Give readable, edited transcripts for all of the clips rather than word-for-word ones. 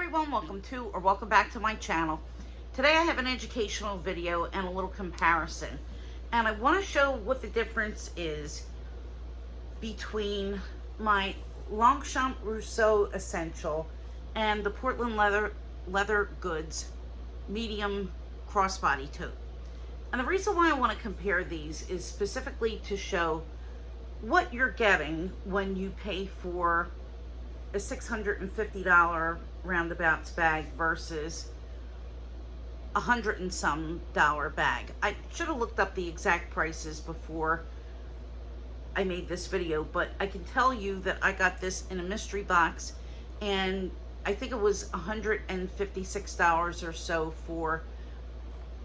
everyone, welcome back to my channel. Today I have an educational video and a little comparison, and I want to show what the difference is between my Longchamp Roseau Essential and the Portland Leather Goods medium crossbody tote. And the reason why I want to compare these is specifically to show what you're getting when you pay for a $650 roundabouts bag versus $100 and some bag. I should have looked up the exact prices before I made this video, but I can tell you that I got this in a mystery box, and I think it was $156 or so for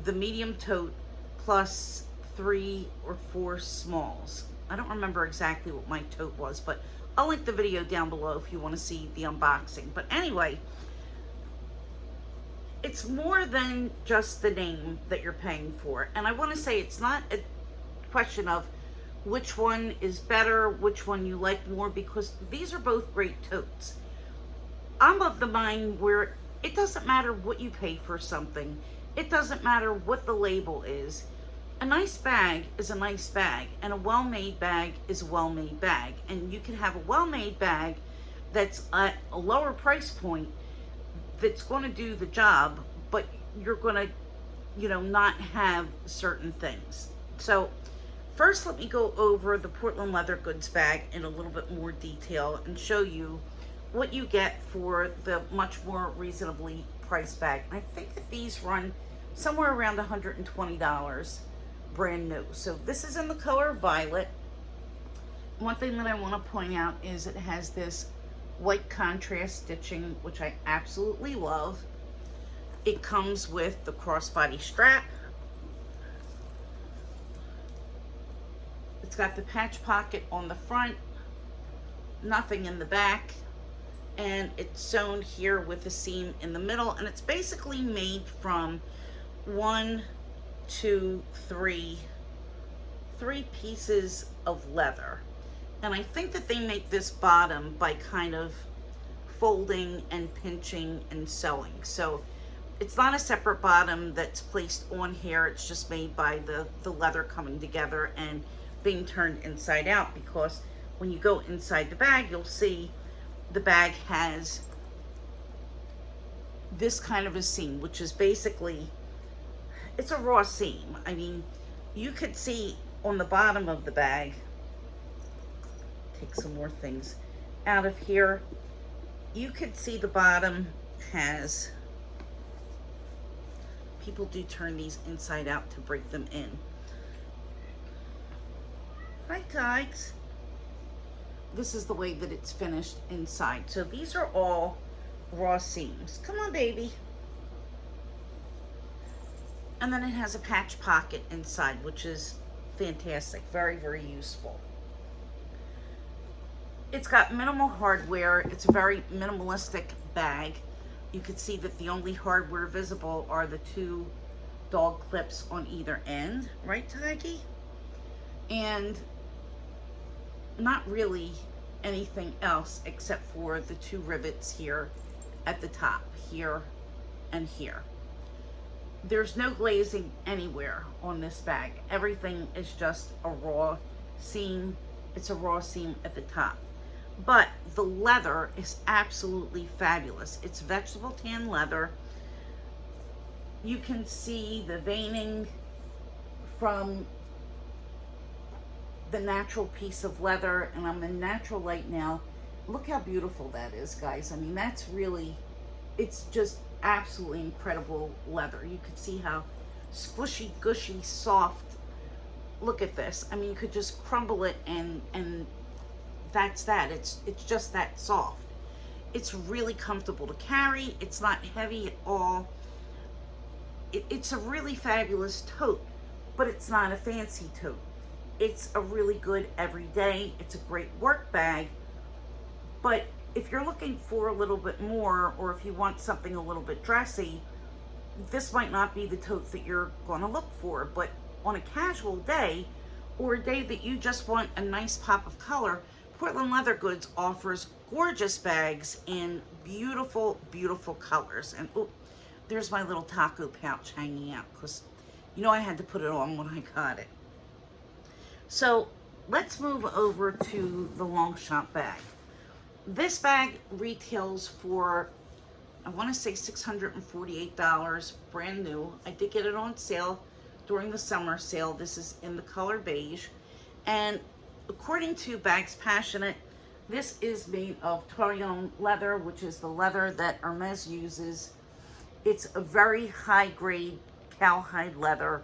the medium tote plus 3 or 4 smalls. I don't remember exactly what my tote was, but I'll link the video down below if you want to see the unboxing. But anyway, it's more than just the name that you're paying for. And I want to say it's not a question of which one is better, which one you like more, because these are both great totes. I'm of the mind where it doesn't matter what you pay for something. It doesn't matter what the label is. A nice bag is a nice bag, and a well-made bag is a well-made bag. And you can have a well-made bag that's at a lower price point that's going to do the job, but you're going to, not have certain things. So first, let me go over the Portland Leather Goods bag in a little bit more detail and show you what you get for the much more reasonably priced bag. And I think that these run somewhere around $120 brand new. So this is in the color violet. One thing that I want to point out is it has this white contrast stitching, which I absolutely love. It comes with the crossbody strap. It's got the patch pocket on the front, nothing in the back, and it's sewn here with a seam in the middle, and it's basically made from 1, 2, 3 pieces of leather. And I think that they make this bottom by kind of folding and pinching and sewing. So it's not a separate bottom that's placed on here. It's just made by the leather coming together and being turned inside out, because when you go inside the bag, you'll see the bag has this kind of a seam, which is basically, it's a raw seam. I mean, you could see on the bottom of the bag, take some more things out of here, you could see the bottom has, people do turn these inside out to break them in. Hi, Tiggs. This is the way that it's finished inside. So these are all raw seams. Come on, baby. And then it has a patch pocket inside, which is fantastic. Very, very useful. It's got minimal hardware. It's a very minimalistic bag. You can see that the only hardware visible are the 2 dog clips on either end. Right, Tiggy? And not really anything else except for the 2 rivets here at the top, here and here. There's no glazing anywhere on this bag. Everything is just a raw seam. It's a raw seam at the top. But the leather is absolutely fabulous. It's vegetable tan leather. You can see the veining from the natural piece of leather, and I'm in natural light now. Look how beautiful that is, guys. I mean, that's really, it's just absolutely incredible leather. You could see how squishy, gushy, soft. Look at this. I mean, you could just crumble it and that's that. It's just that soft. It's really comfortable to carry. It's not heavy at all. It's a really fabulous tote, but it's not a fancy tote. It's a really good everyday. It's a great work bag, but if you're looking for a little bit more, or if you want something a little bit dressy, this might not be the tote that you're going to look for. But on a casual day, or a day that you just want a nice pop of color, Portland Leather Goods offers gorgeous bags in beautiful, beautiful colors. And oh, there's my little taco pouch hanging out because you know I had to put it on when I got it. So let's move over to the Longchamp bag. This bag retails for, I want to say $648, brand new. I did get it on sale during the summer sale. This is in the color beige. And according to Bags Passionate, this is made of Tote leather, which is the leather that Hermes uses. It's a very high grade cowhide leather.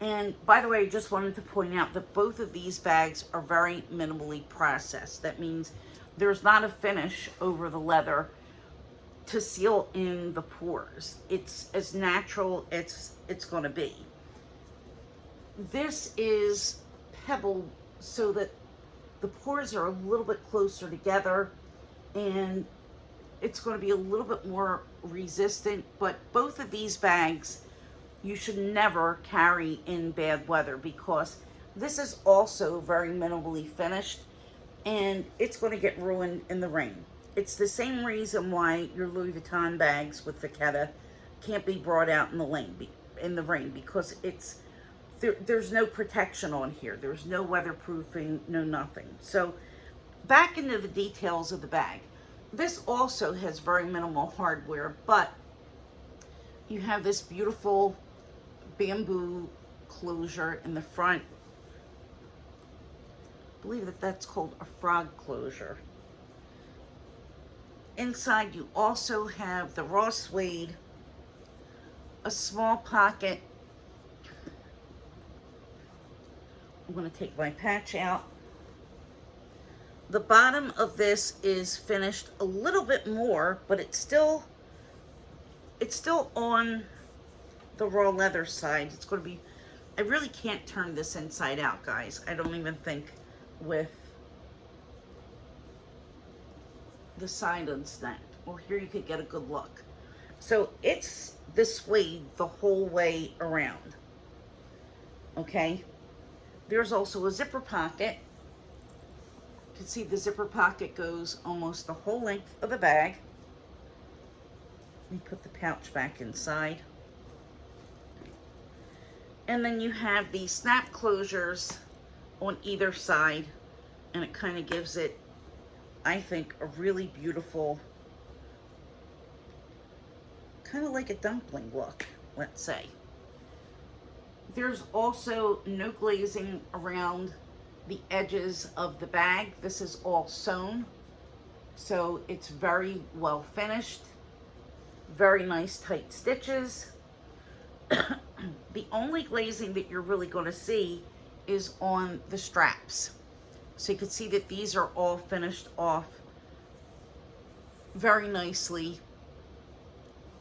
And by the way, I just wanted to point out that both of these bags are very minimally processed. That means there's not a finish over the leather to seal in the pores. It's as natural as it's going to be. This is pebbled so that the pores are a little bit closer together and it's going to be a little bit more resistant. But both of these bags you should never carry in bad weather because this is also very minimally finished and it's going to get ruined in the rain. It's the same reason why your Louis Vuitton bags with Vachetta can't be brought out in the rain because there's no protection on here. There's no weatherproofing, no nothing. So back into the details of the bag. This also has very minimal hardware, but you have this beautiful bamboo closure in the front. I believe that's called a frog closure. Inside you also have the raw suede, a small pocket. I'm going to take my patch out. The bottom of this is finished a little bit more, but it's still on the raw leather side. It's going to be, I really can't turn this inside out, guys. I don't even think with the side unsnapped. Well, here you could get a good look. So it's the suede the whole way around. Okay. There's also a zipper pocket. You can see the zipper pocket goes almost the whole length of the bag. Let me put the pouch back inside. And then you have the snap closures on either side, and it kind of gives it, I think, a really beautiful, kind of like a dumpling look, let's say. There's also no glazing around the edges of the bag. This is all sewn, so it's very well finished. Very nice tight stitches. The only glazing that you're really going to see is on the straps. So you can see that these are all finished off very nicely.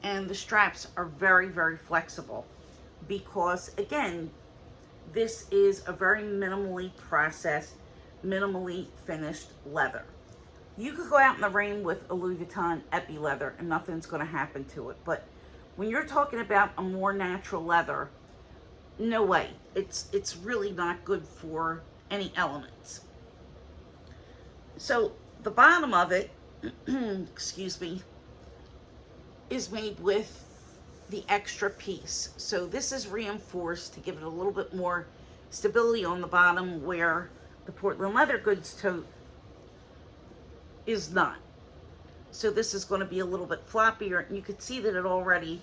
And the straps are very, very flexible because, again, this is a very minimally processed, minimally finished leather. You could go out in the rain with a Louis Vuitton epi leather and nothing's going to happen to it. But when you're talking about a more natural leather, no way. It's really not good for any elements. So the bottom of it, excuse me, is made with the extra piece. So this is reinforced to give it a little bit more stability on the bottom where the Portland Leather Goods tote is not. So this is going to be a little bit floppier, and you can see that it already,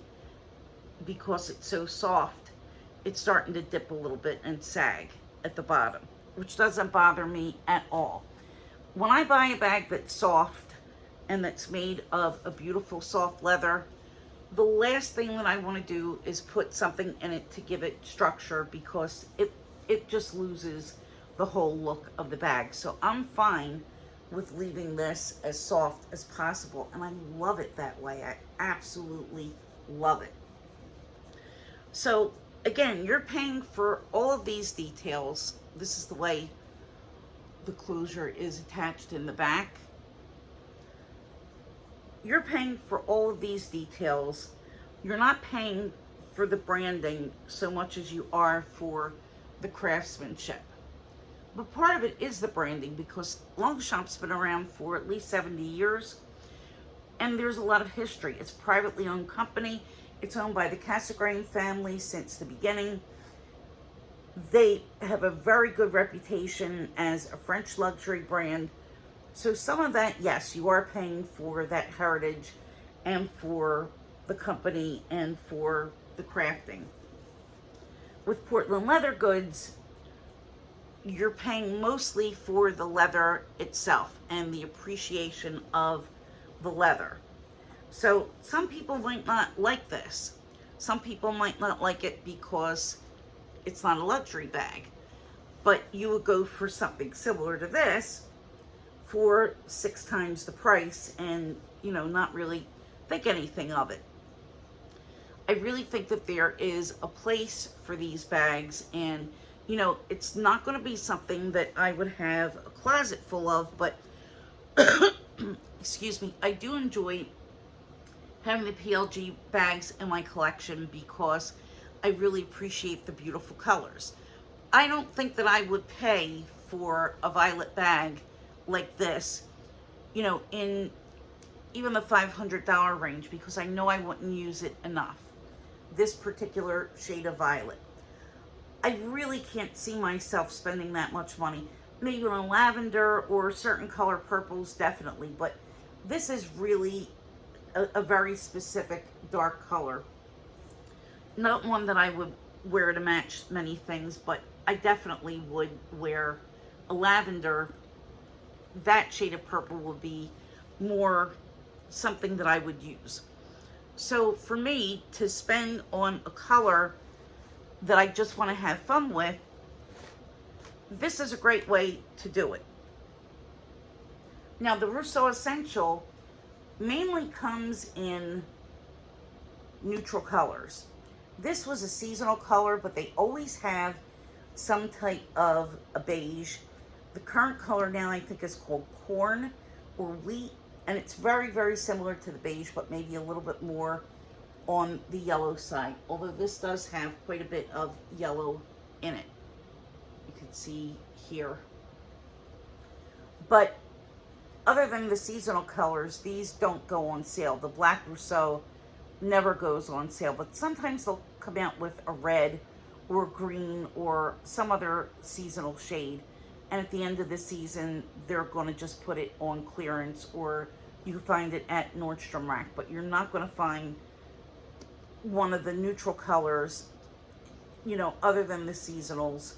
because it's so soft, it's starting to dip a little bit and sag at the bottom, which doesn't bother me at all. When I buy a bag that's soft and that's made of a beautiful soft leather, the last thing that I want to do is put something in it to give it structure because it just loses the whole look of the bag. So I'm fine with leaving this as soft as possible, and I love it that way. I absolutely love it. So again, you're paying for all of these details. This is the way the closure is attached in the back. You're paying for all of these details. You're not paying for the branding so much as you are for the craftsmanship. But part of it is the branding because Longchamp's been around for at least 70 years. And there's a lot of history. It's a privately owned company. It's owned by the Cassegrain family since the beginning. They have a very good reputation as a French luxury brand. So some of that, yes, you are paying for that heritage and for the company and for the crafting. With Portland leather goods, you're paying mostly for the leather itself and the appreciation of the leather. So some people might not like this. Some people might not like it because it's not a luxury bag. But you would go for something similar to this for 6 times the price and, you know, not really think anything of it. I really think that there is a place for these bags, and, you know, it's not going to be something that I would have a closet full of, but excuse me, I do enjoy having the PLG bags in my collection because I really appreciate the beautiful colors. I don't think that I would pay for a violet bag like this, you know, in even the $500 range, because I know I wouldn't use it enough. This particular shade of violet. I really can't see myself spending that much money. Maybe on lavender or certain color purples, definitely, but this is really a very specific dark color. Not one that I would wear to match many things, but I definitely would wear a lavender. That shade of purple would be more something that I would use. So for me to spend on a color that I just want to have fun with, this is a great way to do it. Now the Roseau Essential mainly comes in neutral colors. This was a seasonal color, but they always have some type of a beige. The current color now I think is called corn or wheat, and it's very, very similar to the beige, but maybe a little bit more on the yellow side, although this does have quite a bit of yellow in it. You can see here. But other than the seasonal colors, these don't go on sale. The Black Roseau never goes on sale, but sometimes they'll come out with a red or green or some other seasonal shade, and at the end of the season they're going to just put it on clearance, or you can find it at Nordstrom Rack, but you're not going to find one of the neutral colors, you know, other than the seasonals,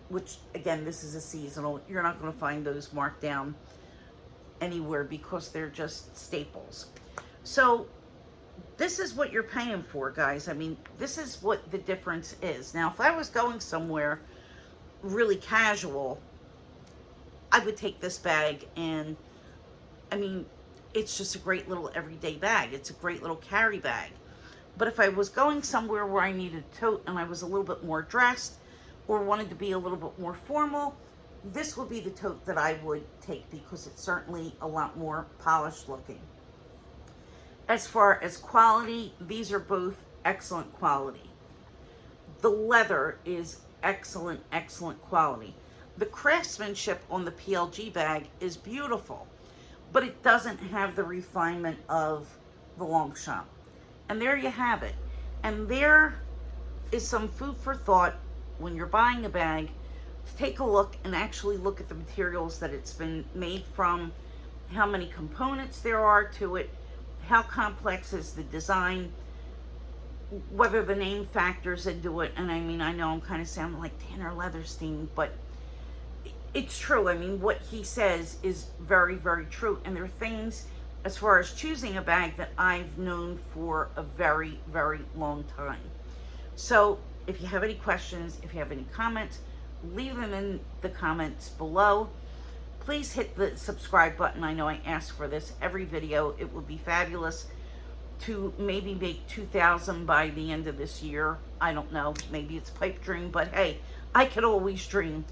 which again, this is a seasonal. You're not going to find those marked down anywhere because they're just staples. So this is what you're paying for, guys. I mean, this is what the difference is. Now, if I was going somewhere really casual, I would take this bag, and I mean, it's just a great little everyday bag. It's a great little carry bag. But if I was going somewhere where I needed a tote and I was a little bit more dressed or wanted to be a little bit more formal, this would be the tote that I would take because it's certainly a lot more polished looking. As far as quality, these are both excellent quality. The leather is excellent, excellent quality. The craftsmanship on the PLG bag is beautiful, but it doesn't have the refinement of the Longchamp. And there you have it. And there is some food for thought when you're buying a bag, to take a look and actually look at the materials that it's been made from, how many components there are to it, how complex is the design, whether the name factors into it. And I mean, I know I'm kind of sounding like Tanner Leatherstein, but it's true. I mean, what he says is very, very true. And there are things as far as choosing a bag that I've known for a very, very long time. So if you have any questions, if you have any comments, leave them in the comments below. Please hit the subscribe button. I know I ask for this every video. It would be fabulous to maybe make 2,000 by the end of this year. I don't know. Maybe it's a pipe dream, but hey, I can always dream.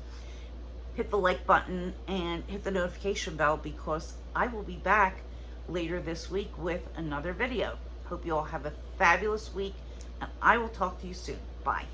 Hit the like button and hit the notification bell because I will be back later this week with another video. Hope you all have a fabulous week, and I will talk to you soon. Bye.